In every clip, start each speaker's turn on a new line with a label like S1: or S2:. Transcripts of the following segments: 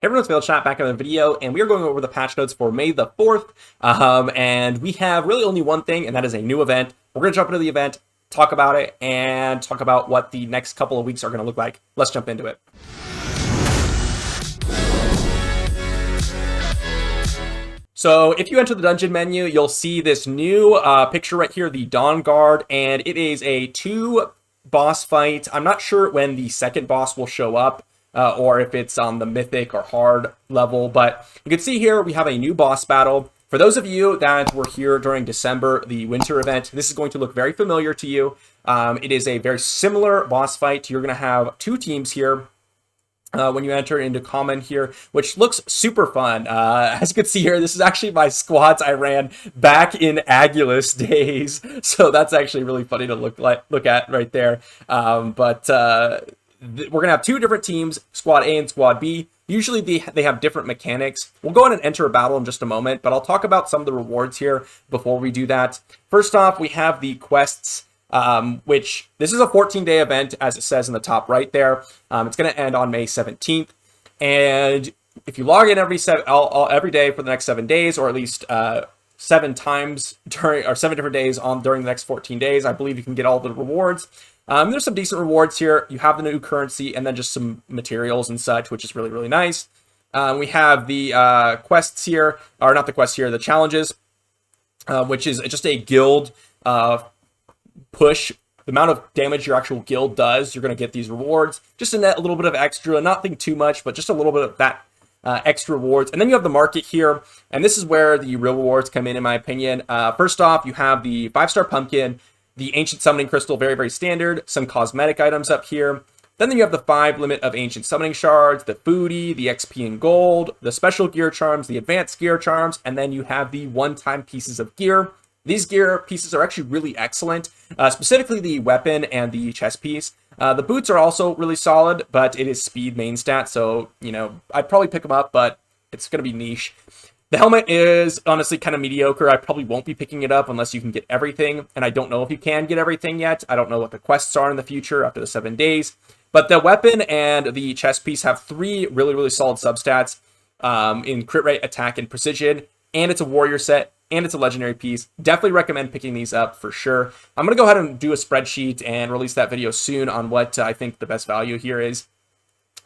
S1: Hey everyone, it's Chat back in the video, and we are going over the patch notes for May the 4th, and we have really only one thing, and that is a new event. We're going to jump into the event, talk about it, and talk about what the next couple of weeks are going to look like. Let's jump into it. So if you enter the dungeon menu, you'll see this new picture right here, the Dawnguard, and it is a 2 boss fight. I'm not sure when the second boss will show up. Or if it's on the mythic or hard level, but you can see here we have a new boss battle. For those of you that were here during December, the winter event, this is going to look very familiar to you. It is a very similar boss fight. You're going to have 2 teams here when you enter into common here, which looks super fun. As you can see here, this is actually my squads I ran back in Agulus days, so that's actually really funny to look at right there. We're going to have 2 different teams, Squad A and Squad B. Usually they have different mechanics. We'll go ahead and enter a battle in just a moment, but I'll talk about some of the rewards here before we do that. First off, we have the quests, which this is a 14-day event, as it says in the top right there. It's going to end on May 17th. And if you log in every day for the next 7 days, or at least 7 times during, or 7 different days during the next 14 days, I believe you can get all the rewards. There's some decent rewards here. You have the new currency and then just some materials and such, which is really, really nice. We have the quests here, or not the quests here, the challenges, which is just a guild push. The amount of damage your actual guild does, you're going to get these rewards. Just a little bit of extra, nothing too much, but just a little bit of that extra rewards. And then you have the market here, and this is where the real rewards come in my opinion. First off, you have the 5-star pumpkin, the ancient summoning crystal, very, very standard, some cosmetic items up here. Then you have the 5 limit of ancient summoning shards, the foodie, the XP and gold, the special gear charms, the advanced gear charms, and then you have the one-time pieces of gear. These gear pieces are actually really excellent, specifically the weapon and the chest piece. The boots are also really solid, but it is speed main stat, so, you know, I'd probably pick them up, but it's going to be niche. The helmet is honestly kind of mediocre. I probably won't be picking it up unless you can get everything, and I don't know if you can get everything yet. I don't know what the quests are in the future after the 7 days. But the weapon and the chest piece have 3 really, really solid substats in crit rate, attack, and precision, and it's a warrior set, and it's a legendary piece. Definitely recommend picking these up for sure. I'm going to go ahead and do a spreadsheet and release that video soon on what I think the best value here is,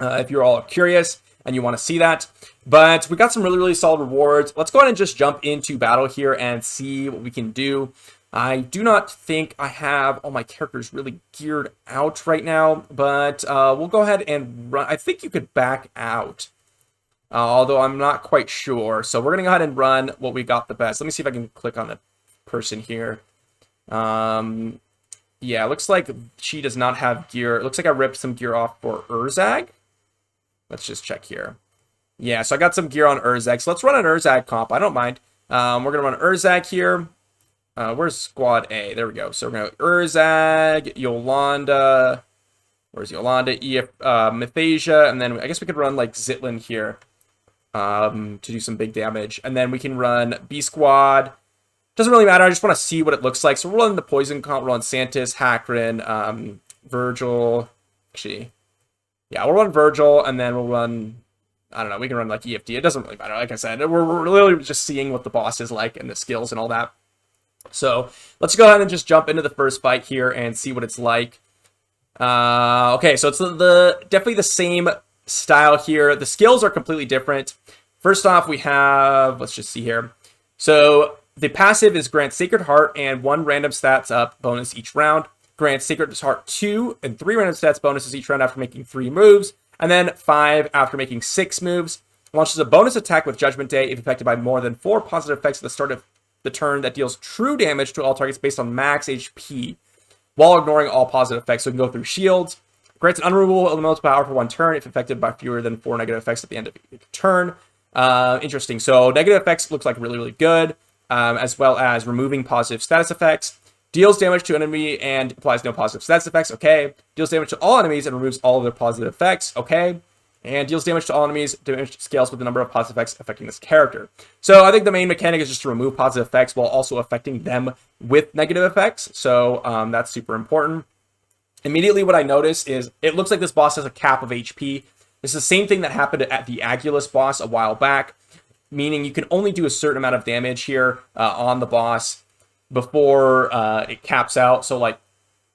S1: if you're all curious and you want to see that. But we got some really, really solid rewards. Let's go ahead and just jump into battle here and see what we can do. I do not think I have all my characters really geared out right now, but we'll go ahead and run. I think you could back out, although I'm not quite sure. So we're going to go ahead and run what we got the best. Let me see if I can click on the person here. Yeah, looks like she does not have gear. It looks like I ripped some gear off for Urzag. Let's just check here. Yeah, so I got some gear on Urzag. So let's run an Urzag comp. I don't mind. We're going to run Urzag here. Where's Squad A? There we go. So we're going to Urzag, Yolanda. Where's Yolanda? Mythasia. And then I guess we could run like Zitlin here to do some big damage. And then we can run B Squad. Doesn't really matter. I just want to see what it looks like. So we're running the Poison comp. We're running Santis, Hakrin, Virgil. Actually, yeah, we'll run Virgil, and then we'll run, I don't know, we can run like EFD. It doesn't really matter. Like I said, we're literally just seeing what the boss is like and the skills and all that. So let's go ahead and just jump into the first fight here and see what it's like. Okay, so it's definitely the same style here. The skills are completely different. First off, we have, let's just see here. So the passive is grant Sacred Heart and 1 random stats up bonus each round. Grant Sacred Heart 2 and 3 random stats bonuses each round after making 3 moves, and then 5 after making 6 moves. Launches a bonus attack with Judgment Day if affected by more than 4 positive effects at the start of the turn that deals true damage to all targets based on max HP, while ignoring all positive effects. So we can go through shields. Grants an unremovable elemental power for 1 turn if affected by fewer than 4 negative effects at the end of each turn. Interesting. So negative effects looks like really, really good, as well as removing positive status effects. Deals damage to enemy and applies no positive status effects. Okay. Deals damage to all enemies and removes all of their positive effects. Okay. And deals damage to all enemies. Damage scales with the number of positive effects affecting this character. So I think the main mechanic is just to remove positive effects while also affecting them with negative effects. So that's super important. Immediately what I notice is it looks like this boss has a cap of HP. It's the same thing that happened at the Agulus boss a while back, meaning you can only do a certain amount of damage here on the boss before it caps out. So like,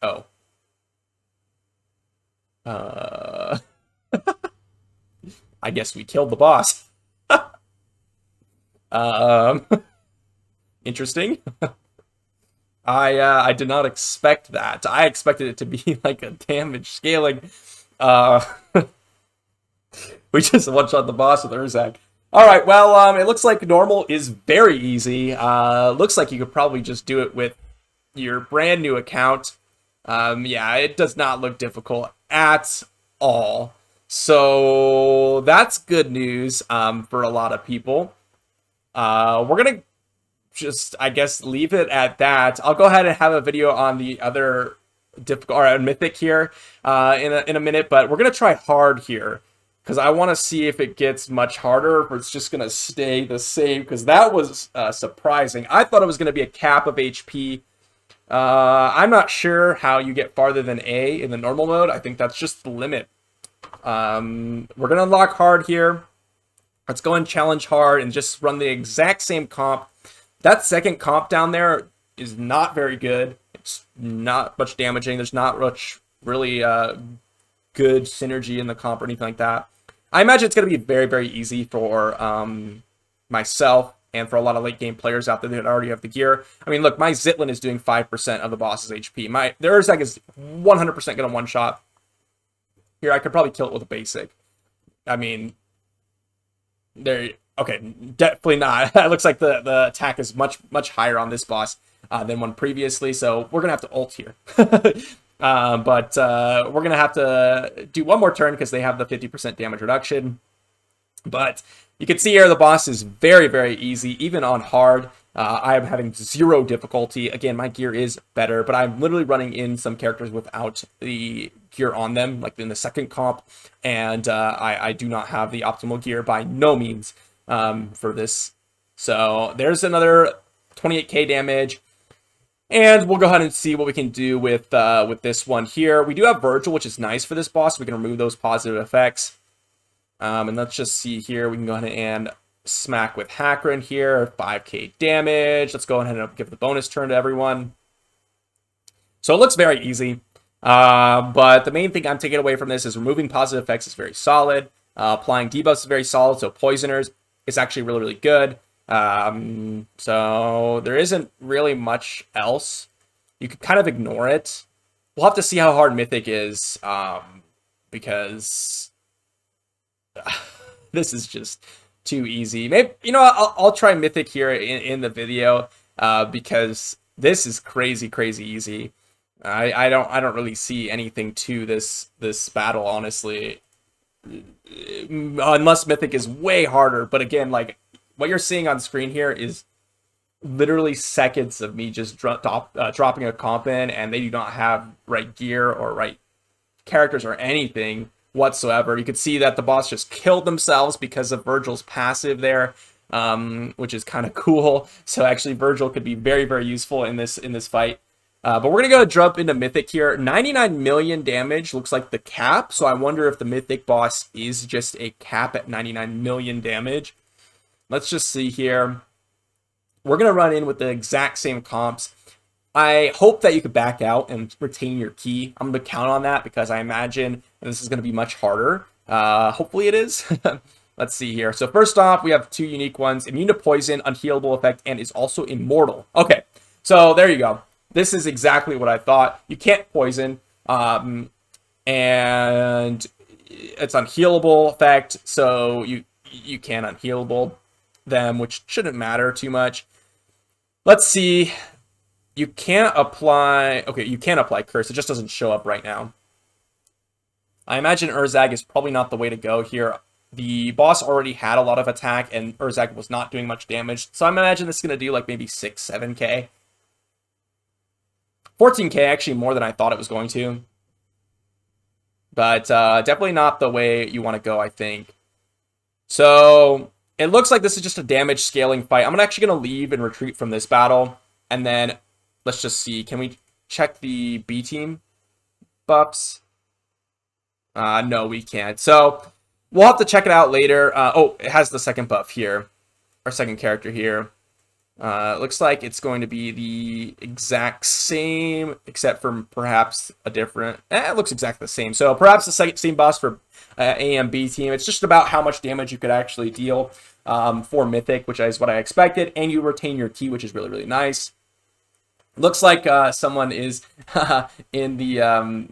S1: oh. I guess we killed the boss. Interesting. I did not expect that. I expected it to be like a damage scaling. We just one-shot the boss with Urzak. Alright, well, it looks like normal is very easy. Looks like you could probably just do it with your brand new account. Yeah, it does not look difficult at all. So that's good news for a lot of people. We're gonna just, I guess, leave it at that. I'll go ahead and have a video on the other difficult or mythic here in a minute, but we're gonna try hard here because I want to see if it gets much harder, or if it's just gonna stay the same. Because that was surprising. I thought it was gonna be a cap of HP. I'm not sure how you get farther than A in the normal mode. I think that's just the limit. We're gonna unlock hard here. Let's go and challenge hard and just run the exact same comp. That second comp down there is not very good. It's not much damaging. There's not much really good synergy in the comp or anything like that. I imagine it's going to be very, very easy for myself and for a lot of late game players out there that already have the gear. I mean, look, my Zitlin is doing 5% of the boss's HP. The Urzak is 100% going to one-shot. Here, I could probably kill it with a basic. I mean, okay, definitely not. It looks like the attack is much, much higher on this boss than one previously, so we're going to have to ult here. But we're going to have to do one more turn because they have the 50% damage reduction. But you can see here the boss is very, very easy, even on hard. I am having 0 difficulty. Again, my gear is better, but I'm literally running in some characters without the gear on them, like in the second comp, and I do not have the optimal gear by no means for this. So there's another 28k damage, and we'll go ahead and see what we can do with this one here. We do have Virgil, which is nice for this boss. We can remove those positive effects. And let's just see here. We can go ahead and smack with Hakron here, 5k damage. Let's go ahead and give the bonus turn to everyone. So it looks very easy, but the main thing I'm taking away from this is removing positive effects is very solid. Applying debuffs is very solid, so Poisoners is actually really, really good. So there isn't really much else. You could kind of ignore it. We'll have to see how hard Mythic is, because this is just too easy. Maybe, you know, I'll try Mythic here in the video, because this is crazy, crazy easy. I don't really see anything to this battle, honestly, unless Mythic is way harder. But again, like what you're seeing on screen here is literally seconds of me just dropping a comp in, and they do not have right gear or right characters or anything whatsoever. You could see that the boss just killed themselves because of Virgil's passive there, which is kind of cool. So actually Virgil could be very, very useful in this fight. But we're gonna go jump into Mythic here. 99 million damage looks like the cap, so I wonder if the Mythic boss is just a cap at 99 million damage. Let's just see here. We're gonna run in with the exact same comps. I hope that you could back out and retain your key. I'm going to count on that because I imagine this is going to be much harder. Hopefully it is. Let's see here. So first off, we have 2 unique ones. Immune to poison, unhealable effect, and is also immortal. Okay, so there you go. This is exactly what I thought. You can't poison, and it's unhealable effect, so you can unhealable them, which shouldn't matter too much. Let's see. You can't apply... Okay, you can apply Curse. It just doesn't show up right now. I imagine Urzak is probably not the way to go here. The boss already had a lot of attack, and Urzak was not doing much damage. So I imagine this is going to do like maybe 6, 7k. 14k, actually more than I thought it was going to. But definitely not the way you want to go, I think. So it looks like this is just a damage scaling fight. I'm actually going to leave and retreat from this battle. And then... let's just see. Can we check the B team buffs? No, we can't. So We'll have to check it out later. Oh, it has the second buff here. Our second character here. Looks like it's going to be the exact same, except for perhaps a different... it looks exactly the same. So perhaps the same boss for A and B team. It's just about how much damage you could actually deal for Mythic, which is what I expected. And you retain your key, which is really, really nice. Looks like someone is in the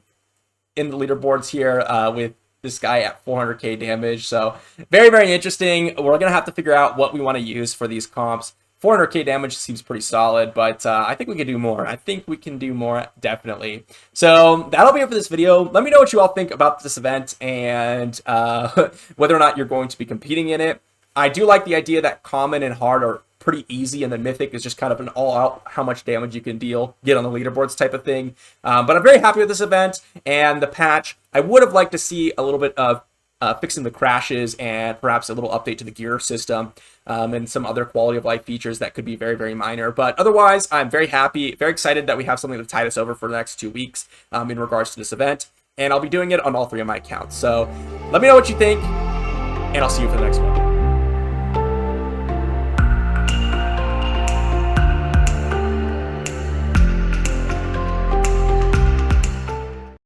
S1: leaderboards here with this guy at 400k damage. So very, very interesting. We're going to have to figure out what we want to use for these comps. 400k damage seems pretty solid, but I think we can do more. I think we can do more, definitely. So that'll be it for this video. Let me know what you all think about this event and whether or not you're going to be competing in it. I do like the idea that common and hard are pretty easy, and then mythic is just kind of an all-out how much damage you can get on the leaderboards type of thing. But I'm very happy with this event and the patch. I would have liked to see a little bit of fixing the crashes and perhaps a little update to the gear system and some other quality of life features that could be very, very minor. But otherwise, I'm very happy, very excited that we have something to tide us over for the next 2 weeks in regards to this event. And I'll be doing it on all 3 of my accounts. So let me know what you think, and I'll see you for the next one.